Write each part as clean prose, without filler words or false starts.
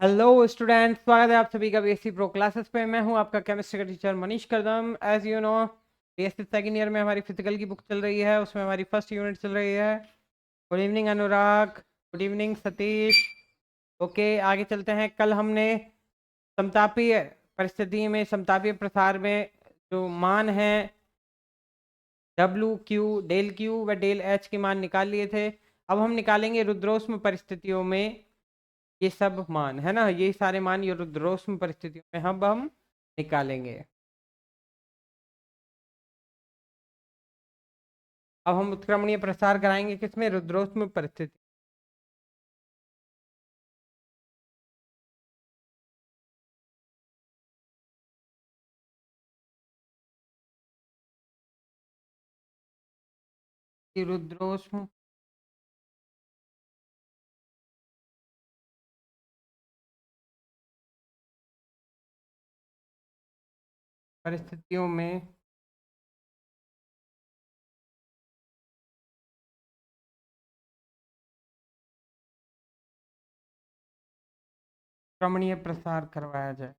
Hello student, स्वागत है आप सभी का बीएससी प्रो क्लासेस पे। मैं हूं आपका केमिस्ट्री का teacher Manish Kardam. As you know, BSc second year में हमारी फिजिकल की बुक चल रही है, उसमें हमारी फर्स्ट यूनिट चल रही है। गुड इवनिंग अनुराग, गुड इवनिंग सतीश। ओके, आगे चलते हैं। कल हमने समतापीय परिस्थिति में, समतापीय प्रसार में जो मान है डब्ल्यू क्यू, डेल क्यू व डेल एच के मान निकाल लिए थे। अब हम निकालेंगे रुद्रोष्म परिस्थितियों में ये सब मान, है ना, ये सारे मान ये रुद्रोष्म परिस्थितियों में हम निकालेंगे। अब हम उत्क्रमणीय प्रसार कराएंगे किसमें? रुद्रोष्म परिस्थिति। रुद्रोष्म परिस्थितियों में क्रमणीय प्रसार करवाया जाए।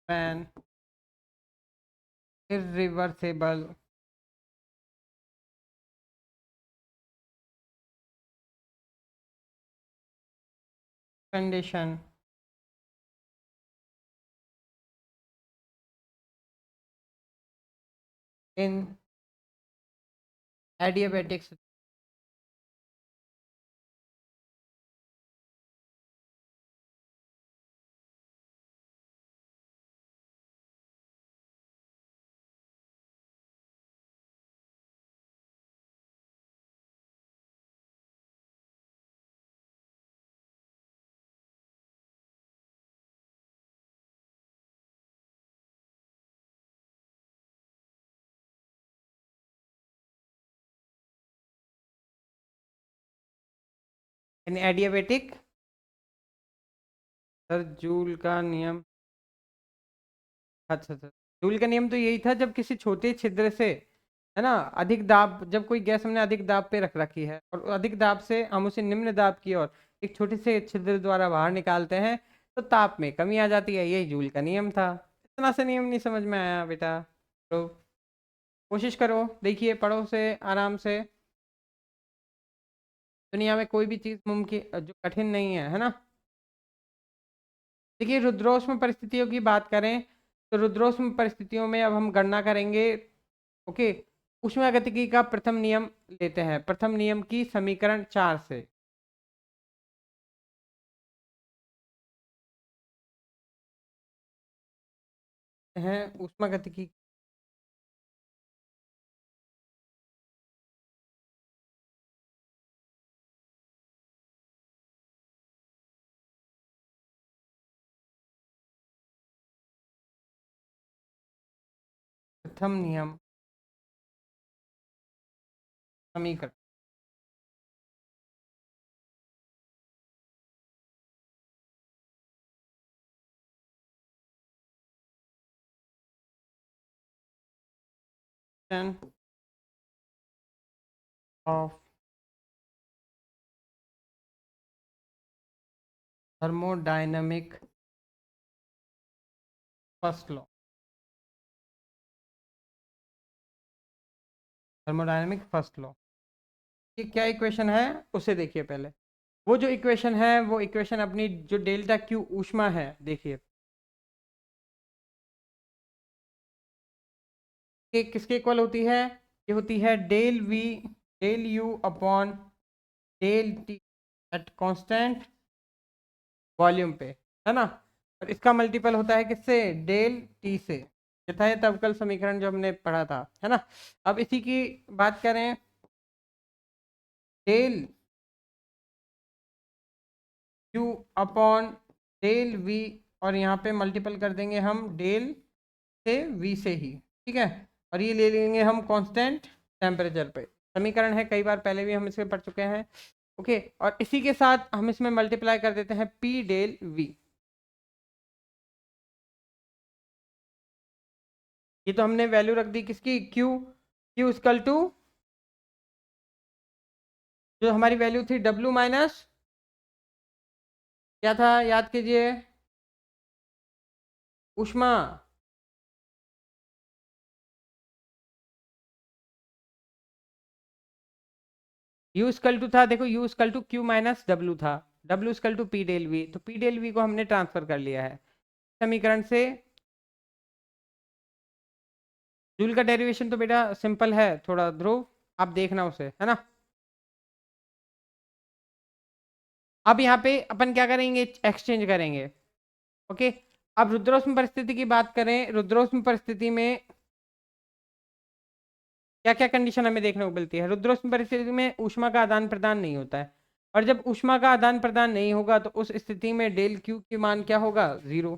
when irreversible condition in adiabatics in adiabatic। Sir joule का नियम, अच्छा अच्छा, जूल का नियम तो यही था जब किसी छोटे छिद्र से, है ना, अधिक दाब, जब कोई गैस हमने अधिक दाब पे रख रखी है और अधिक दाब से हम उसे निम्न दाब की ओर एक छोटे से छिद्र द्वारा बाहर निकालते हैं तो ताप में कमी आ जाती है। यही जूल का नियम था। इतना से नियम नहीं समझ में आया बेटा? तो कोशिश करो, देखिए, पढ़ो से आराम से। दुनिया में कोई भी चीज़ मुमकिन जो कठिन नहीं है ना। देखिए, रुद्रोष्म परिस्थितियों की बात करें तो रुद्रोष्म परिस्थितियों में अब हम गणना करेंगे। ओके, ऊष्मागतिकी का प्रथम नियम लेते हैं, प्रथम नियम की समीकरण 4 से। है ऊष्मागतिकी प्रथम नियम समीकरण। Of thermodynamic first law, thermodynamic first law. ये क्या इक्वेशन है उसे देखिए पहले। वो जो इक्वेशन है वो इक्वेशन अपनी जो डेल्टा क्यू ऊष्मा है, देखिए ये किसके इक्वल होती है? ये होती है del V, del U upon del T at constant volume पे, है ना। और इसका मल्टीपल होता है किससे? डेल टी से। ये था ये तवकल समीकरण जो हमने पढ़ा था, है ना। अब इसी की बात करें, del U upon del V, और यहाँ पे मल्टीपल कर देंगे हम डेल से वी से ही, ठीक है। और ये ले लेंगे हम कांस्टेंट टेम्परेचर पे। समीकरण है, कई बार पहले भी हम इसे पढ़ चुके हैं। ओके, और इसी के साथ हम इसमें मल्टीप्लाई कर देते हैं पी डेल वी। ये तो हमने वैल्यू रख दी किसकी, क्यू। क्यू इक्वल टू जो हमारी वैल्यू थी डब्ल्यू माइनस क्या था, याद कीजिए, ऊष्मा। यू इक्वल टू था, देखो U equal to Q minus W था, W equal to P del V, तो पी डेल वी को हमने ट्रांसफर कर लिया है समीकरण से। जूल का डेरिवेशन तो बेटा सिंपल है थोड़ा, ध्रुव आप देखना उसे, है ना। अब यहाँ पे अपन क्या करेंगे, एक्सचेंज करेंगे। ओके, अब रुद्रोष्म परिस्थिति की बात करें, रुद्रोष्म परिस्थिति में क्या क्या कंडीशन हमें देखने को मिलती है। रुद्रोष्म परिस्थिति में ऊष्मा का आदान प्रदान नहीं होता है, और जब ऊष्मा का आदान प्रदान नहीं होगा तो उस स्थिति में डेल क्यू की मान क्या होगा, 0।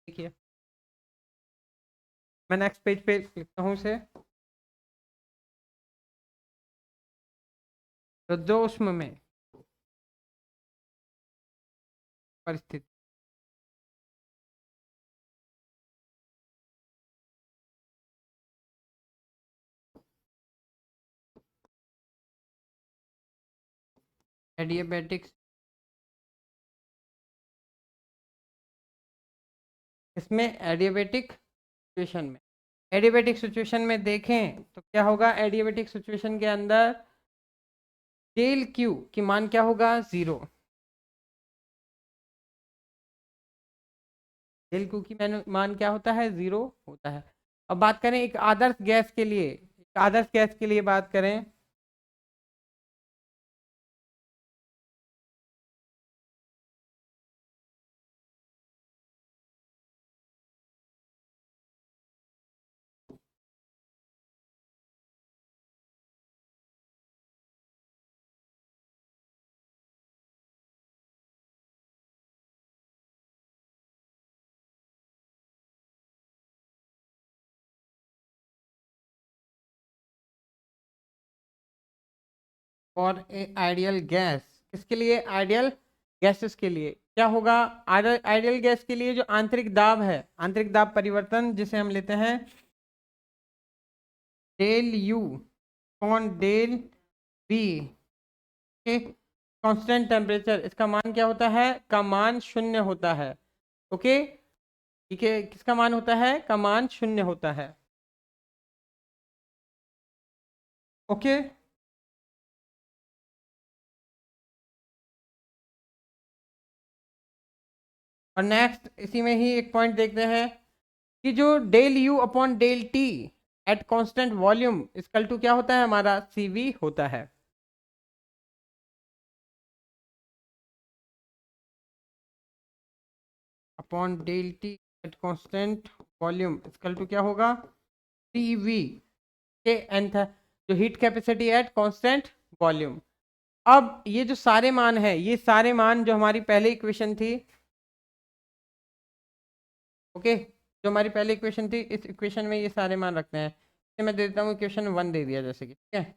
देखिए मैं नेक्स्ट पेज पे लिखता हूँ इसे। रुद्रोष्म में परिस्थिति, एडियाबैटिक, इसमें एडियाबैटिक सिचुएशन में, एडियाबैटिक सिचुएशन में देखें तो क्या होगा, एडियाबैटिक सिचुएशन के अंदर डेल क्यू की मान क्या होगा, 0। डेल क्यू की मान क्या होता है, 0 होता है। अब बात करें एक आदर्श गैस के लिए, एक आदर्श गैस के लिए बात करें, और आइडियल गैस, किसके लिए, आइडियल गैसेस के लिए क्या होगा, आइडियल गैस के लिए जो आंतरिक दाब है, आंतरिक दाब परिवर्तन जिसे हम लेते हैं del U upon del V के कांस्टेंट टेम्परेचर, इसका मान क्या होता है, का मान 0 होता है। ओके, ठीक है, किसका मान होता है, का मान 0 होता है। ओके, और नेक्स्ट इसी में ही एक पॉइंट देखते हैं कि जो del U upon del T at constant volume equal to क्या होता है, हमारा सीवी होता है। Upon del T at constant volume equal to क्या होगा, सीवी के nth, जो heat capacity at constant volume. अब ये जो सारे मान है, ये सारे मान जो हमारी पहले इक्वेशन थी, ओके, जो हमारी पहली इक्वेशन थी, इस इक्वेशन में ये सारे मान रखते हैं। तो मैं दे देता हूँ इक्वेशन 1 दे दिया जैसे कि, ठीक है।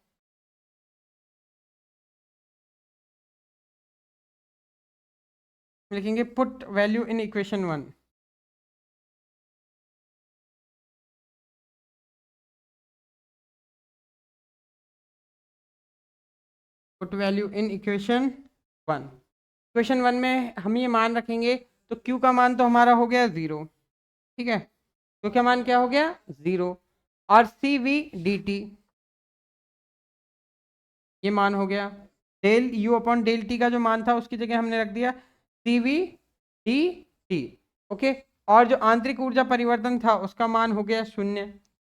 लिखेंगे put value in equation 1, put value in equation 1। Equation 1 में हम ये मान रखेंगे, तो Q का मान तो हमारा हो गया 0, ठीक है, Q का मान क्या हो गया, 0। और सी वी डी टी ये मान हो गया, del U upon del T का जो मान था उसकी जगह हमने रख दिया C V D T. Okay, और जो आंतरिक ऊर्जा परिवर्तन था उसका मान हो गया 0।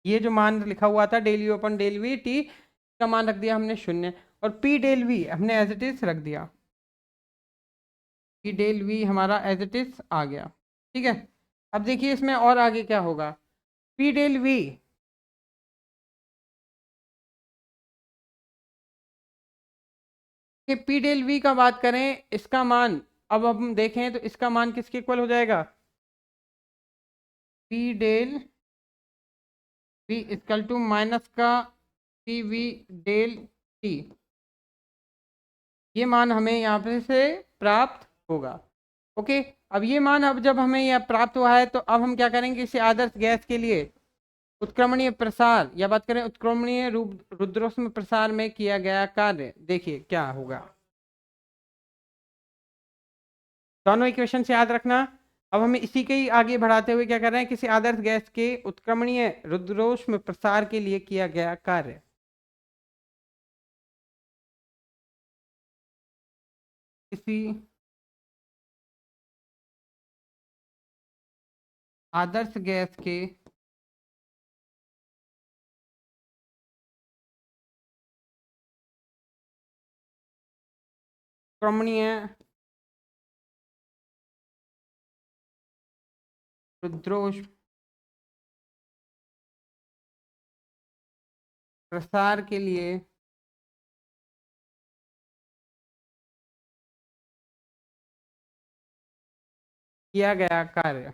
ये जो मान लिखा हुआ था del U upon del V T का मान रख दिया हमने 0, और पी डेल वी हमने एज इट इज रख दिया, पी डेल वी हमारा एज इट इज आ गया, ठीक है। अब देखिए इसमें और आगे क्या होगा, पी डेल वी, कि पी डेल वी का बात करें, इसका मान अब हम देखें तो इसका मान किसके इक्वल हो जाएगा, P del V equal to minus का CV डेल T, ये मान हमें यहाँ पे से प्राप्त होगा। ओके, अब ये मान अब जब हमें यह प्राप्त हुआ है तो अब हम क्या करेंगे, इसे आदर्श गैस के लिए उत्क्रमणीय प्रसार या बात करें उत्क्रमणीय रुद्रोष्म प्रसार में किया गया कार्य, देखिए क्या होगा। दोनों इक्वेशन से याद रखना। अब हमें इसी के ही आगे बढ़ाते हुए क्या कर रहे हैं, किसी आदर्श गैस के उत्क्रमणीय रुद्रोष्म प्रसार के लिए किया गया कार्य। किसी आदर्श गैस के उत्क्रमणीय रुद्रोष्म प्रसार के लिए किया गया कार्य।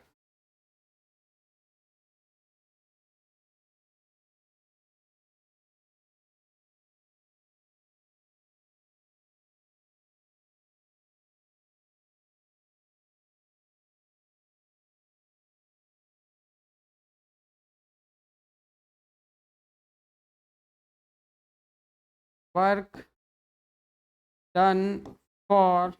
Work done for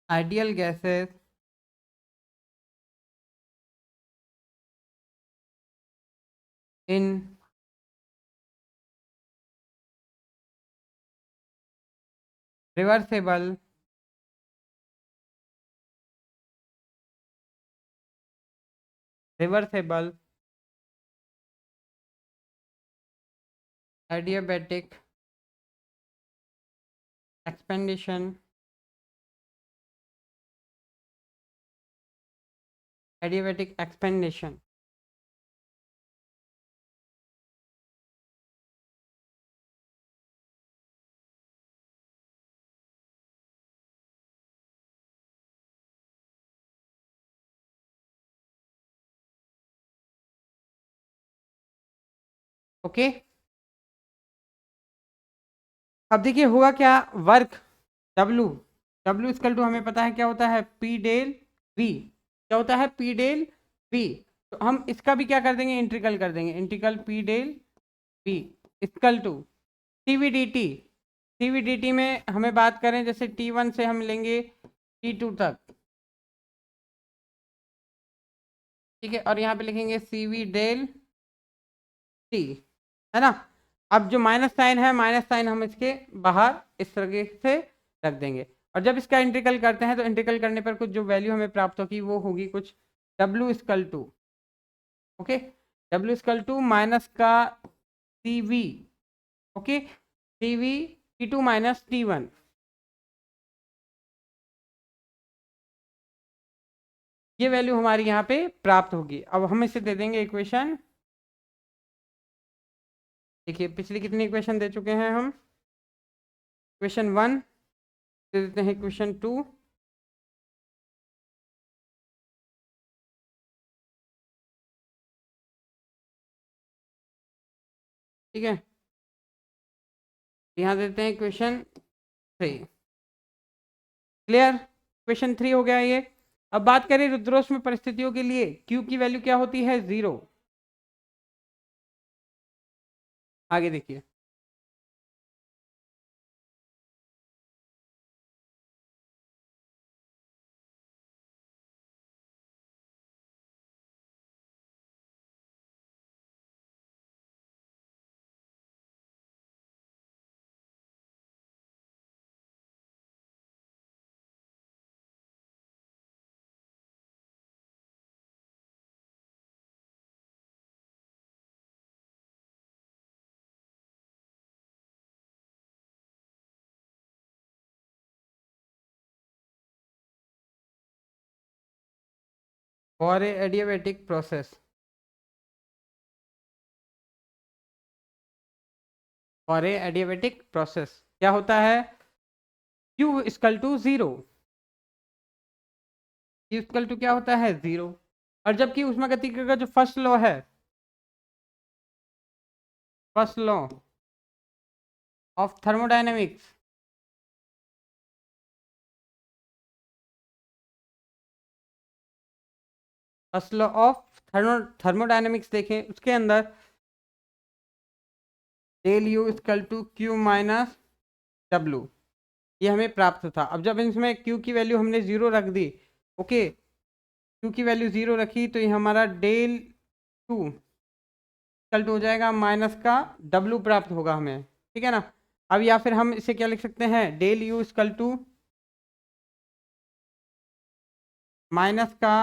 ideal gases in reversible reversible adiabatic expansion adiabatic expansion. Okay, अब देखिए हुआ क्या, work W, W equal to हमें पता है क्या होता है, P डेल V, क्या होता है P डेल V। तो हम इसका भी क्या कर देंगे, इंटीग्रल कर देंगे, integral P del V equal to CVDT। CVDT में हमें बात करें जैसे T1 से हम लेंगे T2 तक, ठीक है, और यहाँ पे लिखेंगे CV डेल T, है ना। अब जो माइनस साइन है, माइनस साइन हम इसके बाहर इस तरीके से रख देंगे, और जब इसका इंटीग्रल करते हैं तो इंटीग्रल करने पर कुछ जो वैल्यू हमें प्राप्त होगी वो होगी कुछ W equal to, okay, W equal to minus का CV, okay, CV T2 minus T1, ये वैल्यू हमारी यहाँ पे प्राप्त होगी। अब हम इसे दे देंगे इक्वेशन, देखिए पिछली कितनी इक्वेशन दे चुके हैं हम, इक्वेशन 1 दे देते हैं, इक्वेशन 2, ठीक है, यहाँ देते हैं इक्वेशन 3। क्लियर, क्वेश्चन 3 हो गया ये। अब बात करें रुद्रोष्म परिस्थितियों के लिए Q की वैल्यू क्या होती है, 0। आगे देखिए, for a adiabatic process, for a adiabatic process क्या होता है, Q equal to 0, equal to क्या होता है 0। और जबकि ऊष्मागतिकी का जो फर्स्ट लॉ है, first law of thermodynamics, first law of thermodynamics देखें, उसके अंदर del U equal to Q minus W, ये हमें प्राप्त था। अब जब इसमें क्यू की वैल्यू हमने जीरो रख दी, ओके, क्यू की वैल्यू जीरो रखी तो ये हमारा डेल टू इक्वल टू हो जाएगा माइनस का डब्लू प्राप्त होगा हमें, ठीक है ना। अब या फिर हम इसे क्या लिख सकते हैं, del U equal to minus का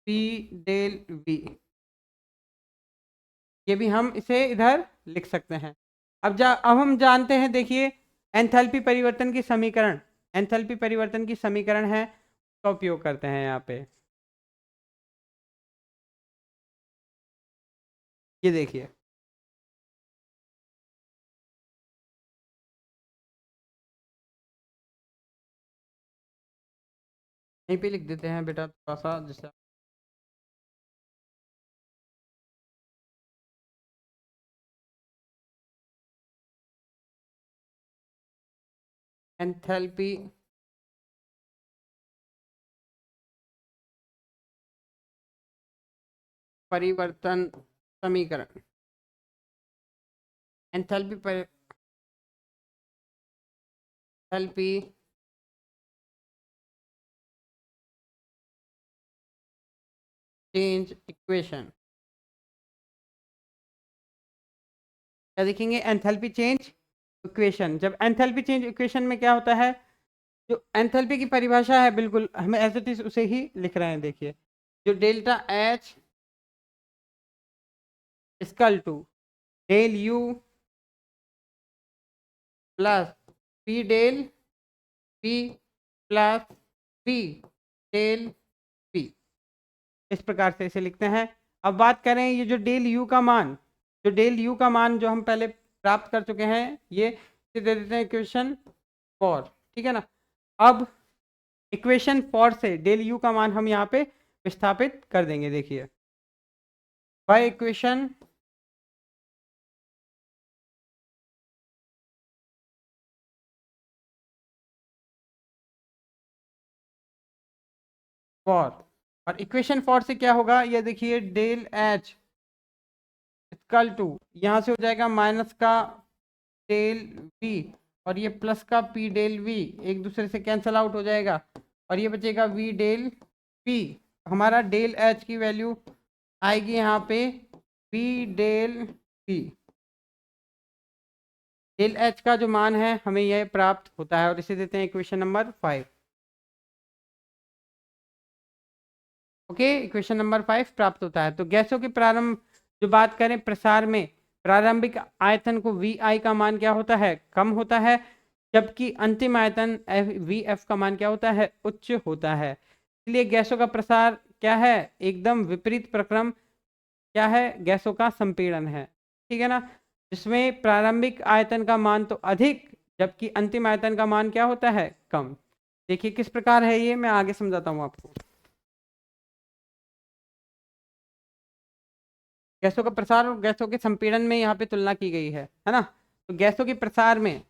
पी डेल वी, ये भी हम इसे इधर लिख सकते हैं। अब हम जानते हैं, देखिए एंथैल्पी परिवर्तन की समीकरण, एंथैल्पी परिवर्तन की समीकरण है, उसका उपयोग करते हैं यहाँ पे। ये देखिए, यहीं पे लिख देते हैं बेटा थोड़ा सा, जिससे एंथैल्पी परिवर्तन समीकरण, एंथैल्पी एंथैल्पी चेंज इक्वेशन, क्या देखेंगे, एंथैल्पी चेंज इक्वेशन। जब एंथैल्पी चेंज इक्वेशन में क्या होता है, जो एंथैल्पी की परिभाषा है बिल्कुल हमें एज इट इज उसे ही लिख रहे हैं। देखिए, जो delta H equal to del U plus P del P plus P del P, इस प्रकार से इसे लिखते हैं। अब बात करें, ये जो डेल यू का मान, जो डेल यू का मान जो हम पहले प्राप्त कर चुके हैं, ये इसे दे देते हैं इक्वेशन 4, ठीक है ना। अब इक्वेशन 4 से डेल यू का मान हम यहाँ पे विस्थापित कर देंगे। देखिए, बाय इक्वेशन 4, और इक्वेशन 4 से क्या होगा, ये देखिए, डेल एच इक्वल टू, यहाँ से हो जाएगा माइनस का डेल वी, और ये प्लस का पी डेल वी एक दूसरे से कैंसल आउट हो जाएगा, और ये बचेगा वी डेल पी। हमारा डेल एच की वैल्यू आएगी यहाँ पे V del P, del H का जो मान है हमें यह प्राप्त होता है, और इसे देते हैं equation number 5। Okay, equation number 5 प्राप्त होता है। तो गैसों के प्रारंभ, जो बात करें प्रसार में, प्रारंभिक आयतन को वी आई का मान क्या होता है, कम होता है, जबकि अंतिम आयतन वी एफ का मान क्या होता है, उच्च होता है। इसलिए गैसों का प्रसार क्या है, एकदम विपरीत प्रक्रम क्या है, गैसों का संपीड़न है, ठीक है ना। जिसमें प्रारंभिक आयतन का मान तो अधिक, जबकि अंतिम आयतन का मान क्या होता है, कम। देखिए किस प्रकार है ये, मैं आगे समझाता हूँ आपको। गैसों का प्रसार और गैसों के संपीड़न में यहाँ पे तुलना की गई है ना। तो गैसों के प्रसार में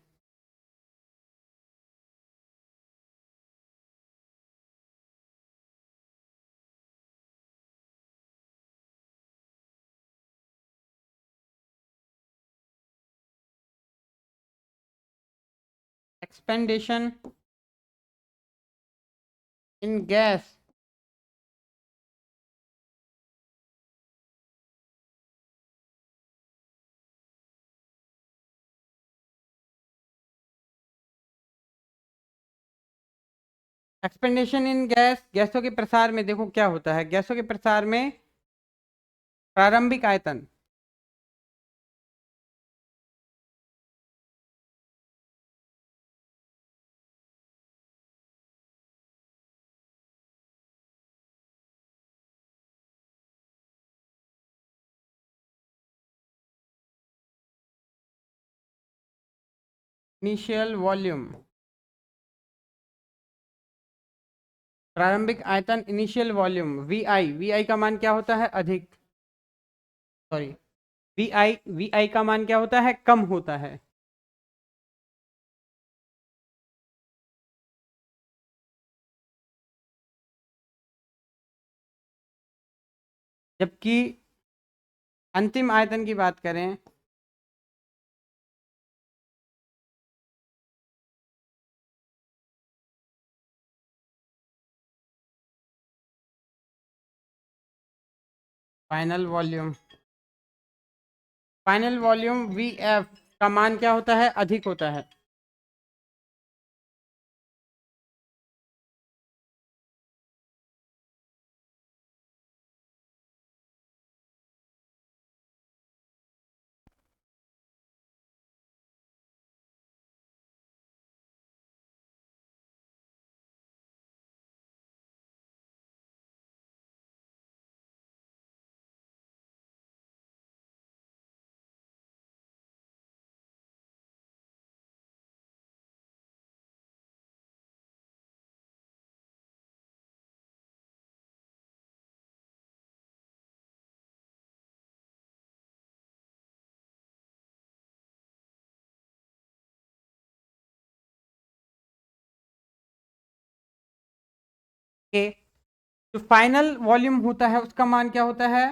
एक्सपेंडेशन इन गैस, एक्सपेंडेशन इन गैस, गैसों के प्रसार में देखो क्या होता है, गैसों के प्रसार में प्रारंभिक आयतन, इनिशियल वॉल्यूम, प्रारंभिक आयतन इनिशियल वॉल्यूम वी आई का मान क्या होता है? अधिक, सॉरी, वी आई का मान क्या होता है? कम होता है। जबकि अंतिम आयतन की बात करें, फाइनल वॉल्यूम वी एफ का मान क्या होता है? अधिक होता है। के जो फाइनल वॉल्यूम होता है उसका मान क्या होता है?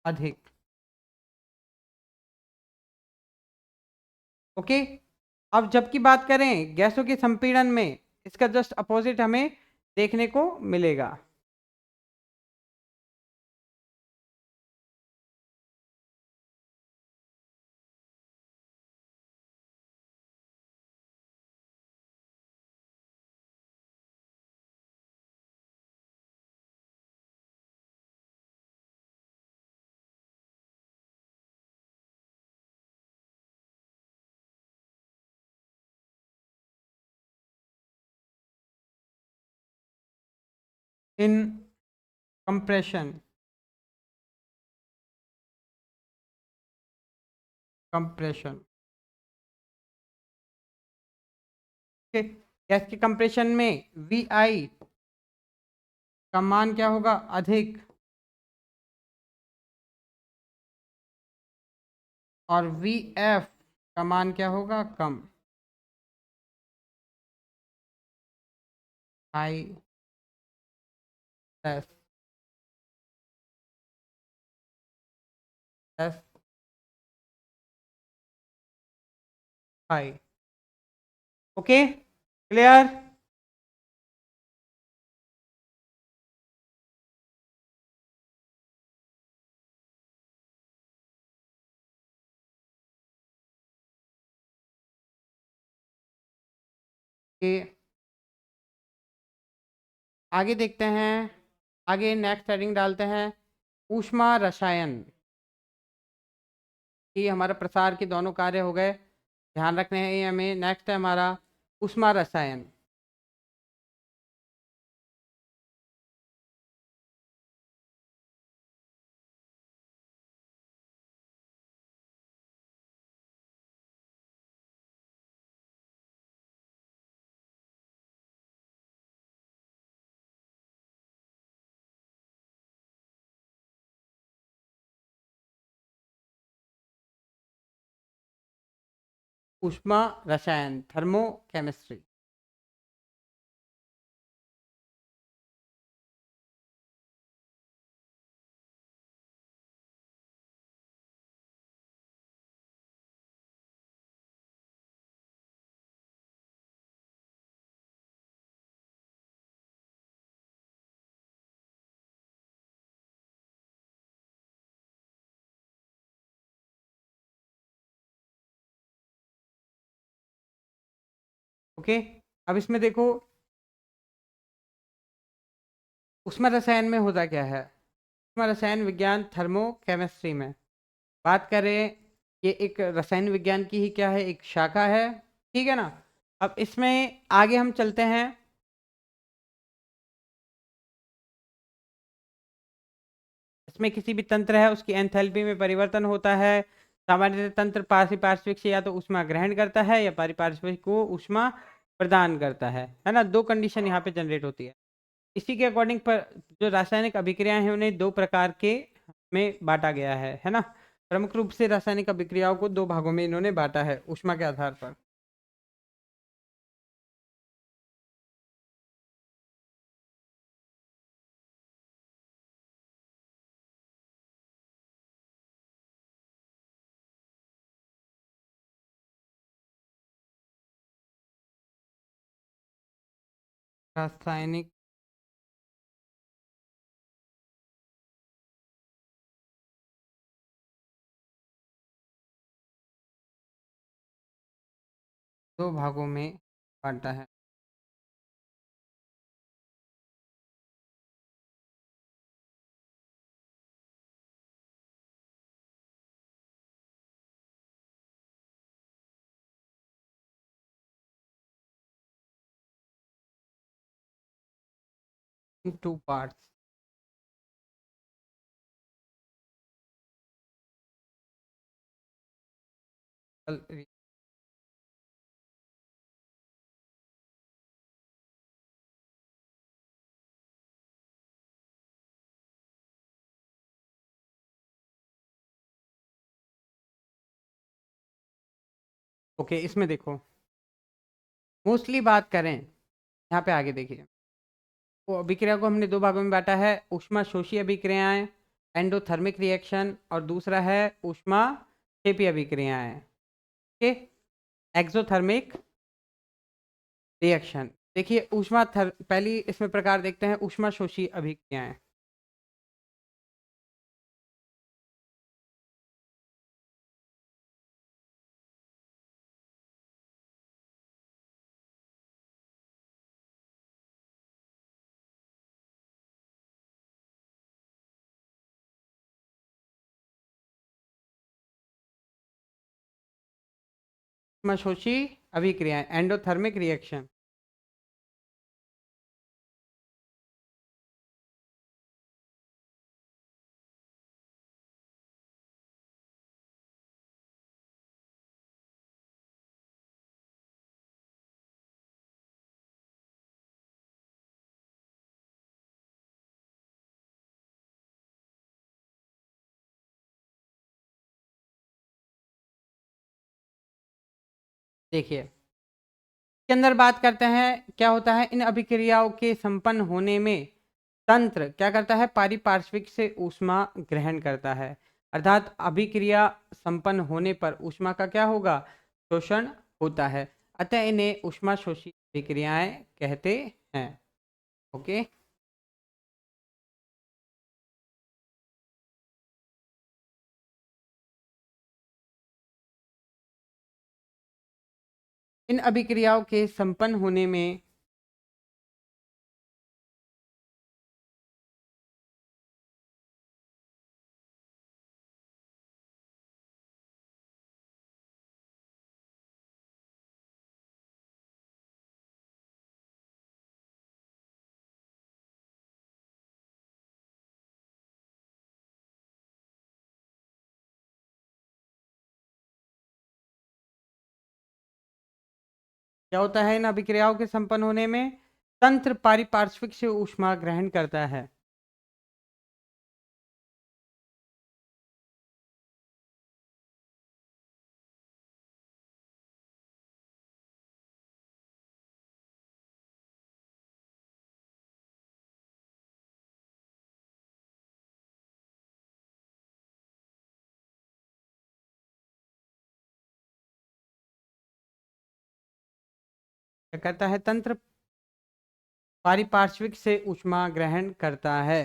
अधिक। ओके। अब जबकि बात करें गैसों के संपीड़न में, इसका जस्ट अपोजिट हमें देखने को मिलेगा। इन कंप्रेशन कंप्रेशन गैस के कंप्रेशन में वी आई का मान क्या होगा? अधिक, और वी एफ का मान क्या होगा? कम। High S S high. Okay, clear? आगे देखते हैं। आगे नेक्स्ट हेडिंग डालते हैं, ऊष्मा रसायन। कि हमारा प्रसार के दोनों कार्य हो गए, ध्यान रखने हैं ये हमें। नेक्स्ट है हमारा ऊष्मा रसायन। ऊष्मा रसायन, थर्मोकेमिस्ट्री। ओके, अब इसमें देखो ऊष्मा रसायन में होता क्या है। ऊष्मा रसायन विज्ञान थर्मोकेमिस्ट्री में बात करें, ये एक रसायन विज्ञान की ही क्या है? एक शाखा है, ठीक है ना। अब इसमें आगे हम चलते हैं। इसमें किसी भी तंत्र है उसकी एंथैल्पी में परिवर्तन होता है। सामान्य तंत्र पारिपार्श्विक से या तो ऊष्मा ग्रहण करता है या पारिपार्श्विक को ऊष्मा प्रदान करता है ना। दो कंडीशन यहाँ पे जनरेट होती है। इसी के अकॉर्डिंग पर जो रासायनिक अभिक्रियाएं हैं उन्हें दो प्रकार के में बांटा गया है ना। प्रमुख रूप से रासायनिक अभिक्रियाओं को दो भागों में इन्होंने बांटा है ऊष्मा के आधार पर। रासायनिक दो भागों में बांटा है। Two parts. ओके, इसमें देखो मोस्टली बात करें, यहाँ पे आगे देखिए, वो अभिक्रिया को हमने दो भागों में बांटा है, ऊष्मा शोषी अभिक्रियाएं एंडोथर्मिक रिएक्शन, और दूसरा है ऊष्मा क्षेपी अभिक्रियाएं, ओके, एक्सोथर्मिक रिएक्शन। देखिए पहली इसमें प्रकार देखते हैं ऊष्मा शोषी अभिक्रियाएं। ऊष्मा शोषी अभिक्रियाएं एंडोथर्मिक रिएक्शन। देखिए के अंदर बात करते हैं क्या होता है, इन अभिक्रियाओं के संपन्न होने में तंत्र क्या करता है, पारिपार्श्विक से ऊष्मा ग्रहण करता है। अर्थात अभिक्रिया संपन्न होने पर ऊष्मा का क्या होगा, शोषण होता है। अतः इन्हें ऊष्मा शोषी अभिक्रियाएं कहते हैं। ओके, इन अभिक्रियाओं के संपन्न होने में क्या होता है, इन अभिक्रियाओं के संपन्न होने में तंत्र पारिपार्श्विक से ऊष्मा ग्रहण करता है। क्या करता है, तंत्र पारिपार्श्विक से ऊष्मा ग्रहण करता है।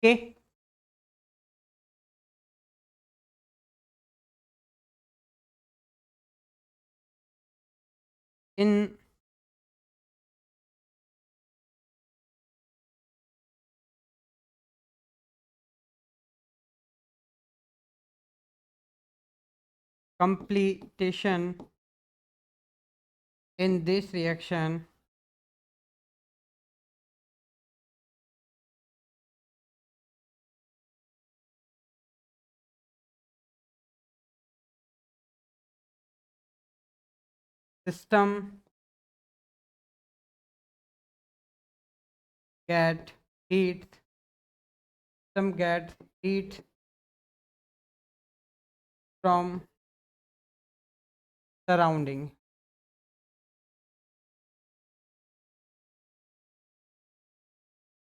Okay, in completion in this reaction system get heat from surrounding।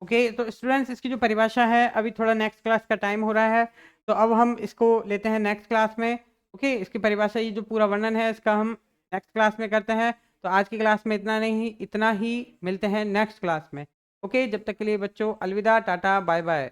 Okay, तो स्टूडेंट्स इसकी जो परिभाषा है, अभी थोड़ा नेक्स्ट क्लास का टाइम हो रहा है, तो अब हम इसको लेते हैं नेक्स्ट क्लास में। ओके, इसकी परिभाषा, ये जो पूरा वर्णन है इसका हम नेक्स्ट क्लास में करते हैं। तो आज की क्लास में इतना ही मिलते हैं नेक्स्ट क्लास में। ओके, जब तक के लिए बच्चों अलविदा, टाटा, बाय बाय।